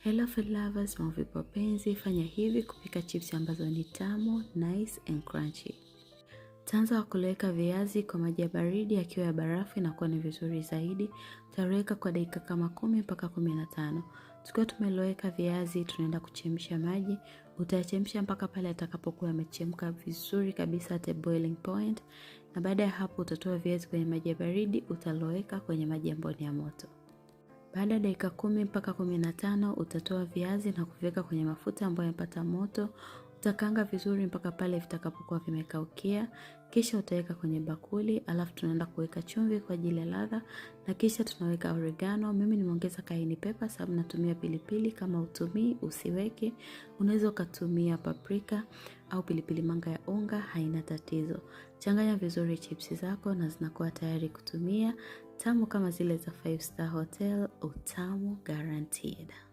Hello food lovers, mambo vipi wapenzi, fanya hivi kupika chips ambazo ni tamu, nice and crunchy. Taanza kuloweka viazi kwa maji ya baridi yakiwa ya barafu inakuwa ni vizuri zaidi. Utaweka kwa dakika kama 10 mpaka 15. Tukiwa tumeloweka viazi, tunaenda kuchemsha maji. Utachemsha mpaka pale atakapokuwa yamechemka vizuri kabisa at boiling point. Na baada ya hapo utatoa viazi kwenye maji ya baridi, utaloweka kwenye maji ambayo ni ya moto. Baada ya dakika 10 mpaka 15 utatoa viazi na kuviweka kwenye mafuta ambayo yamepata moto. Utakaanga vizuri mpaka pale vitakapokuwa vimekaukia. Kisha utaweka kwenye bakuli, alafu tunaenda kuweka chumvi kwa ajili ya ladha na kisha tunaweka oregano. Mimi nimeongeza cayenne pepper sababu natumia pilipili, kama utumii usiweke. Unaweza ukatumia paprika au pilipili manga ya unga, haina tatizo. Changanya vizuri chips zako na zinakuwa tayari kutumia. Tamu kama zile za 5 star hotel, utamu guaranteed.